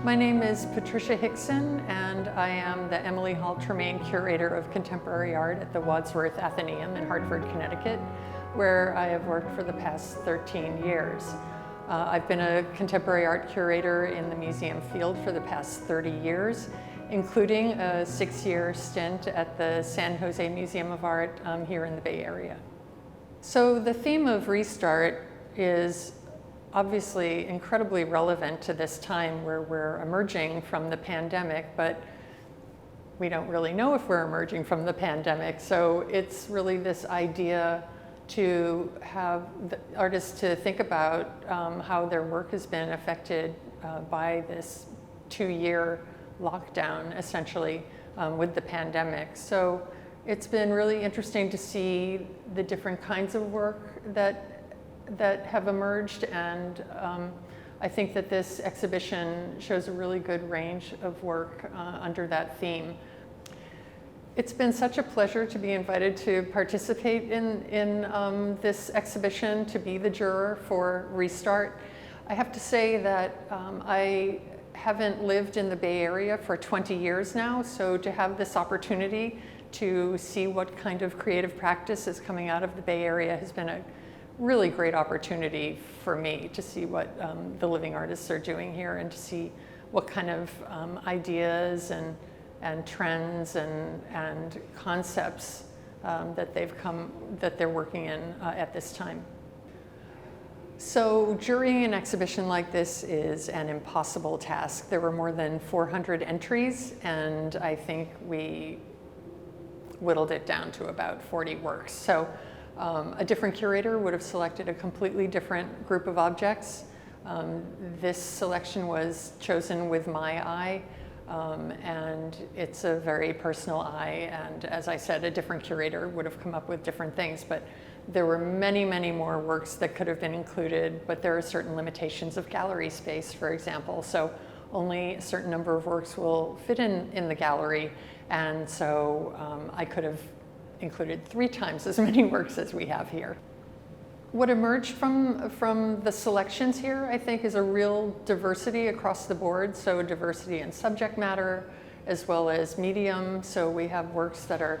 My name is Patricia Hickson, and I am the Emily Hall Tremaine Curator of Contemporary Art at the Wadsworth Atheneum in Hartford, Connecticut, where I have worked for the past 13 years. I've been a contemporary art curator in the museum field for the past 30 years, including a 6-year stint at the San Jose Museum of Art here in the Bay Area. So the theme of Restart is obviously incredibly relevant to this time where we're emerging from the pandemic, but we don't really know if we're emerging from the pandemic. So it's really this idea to have the artists to think about how their work has been affected by this 2-year lockdown, essentially, with the pandemic. So it's been really interesting to see the different kinds of work that have emerged, and I think that this exhibition shows a really good range of work under that theme. It's been such a pleasure to be invited to participate in this exhibition, to be the juror for Restart. I have to say that I haven't lived in the Bay Area for 20 years now, so to have this opportunity to see what kind of creative practice is coming out of the Bay Area has been a really great opportunity for me to see what the living artists are doing here, and to see what kind of ideas and trends and concepts that they're working in at this time. So jurying an exhibition like this is an impossible task. There were more than 400 entries, and I think we whittled it down to about 40 works. So a different curator would have selected a completely different group of objects. This selection was chosen with my eye, and it's a very personal eye, and as I said, a different curator would have come up with different things, but there were many, many more works that could have been included, but there are certain limitations of gallery space, for example, so only a certain number of works will fit in the gallery, and so I could have included 3 times as many works as we have here. What emerged from the selections here, I think, is a real diversity across the board. So diversity in subject matter as well as medium. So we have works that are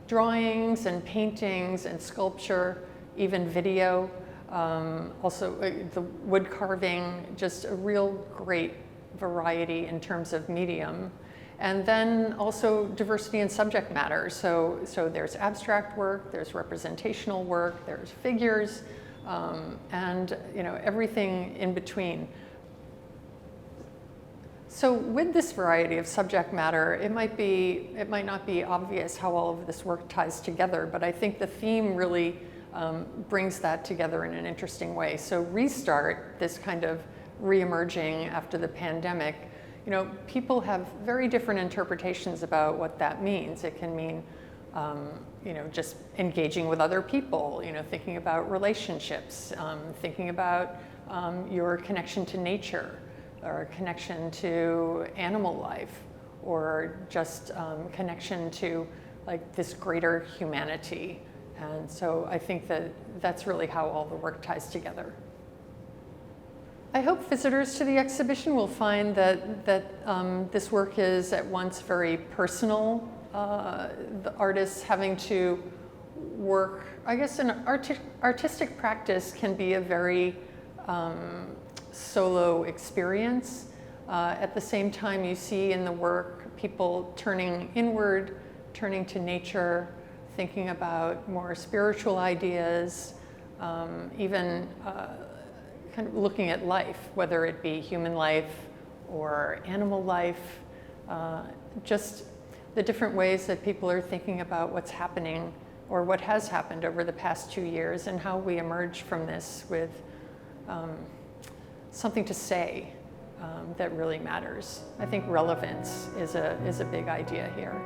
drawings and paintings and sculpture, even video. Also the wood carving, just a real great variety in terms of medium. And then also diversity in subject matter. So there's abstract work, there's representational work, there's figures, and everything in between. So with this variety of subject matter, it might not be obvious how all of this work ties together, but I think the theme really brings that together in an interesting way. So Restart, this kind of re-emerging after the pandemic, people have very different interpretations about what that means. It can mean, just engaging with other people, thinking about relationships, thinking about your connection to nature, or connection to animal life, or just connection to this greater humanity. And so I think that that's really how all the work ties together. I hope visitors to the exhibition will find that this work is at once very personal. The artists having to work, I guess an artistic practice can be a very solo experience. At the same time, you see in the work people turning inward, turning to nature, thinking about more spiritual ideas, even kind of looking at life, whether it be human life or animal life, just the different ways that people are thinking about what's happening or what has happened over the past 2 years, and how we emerge from this with something to say that really matters. I think relevance is a big idea here.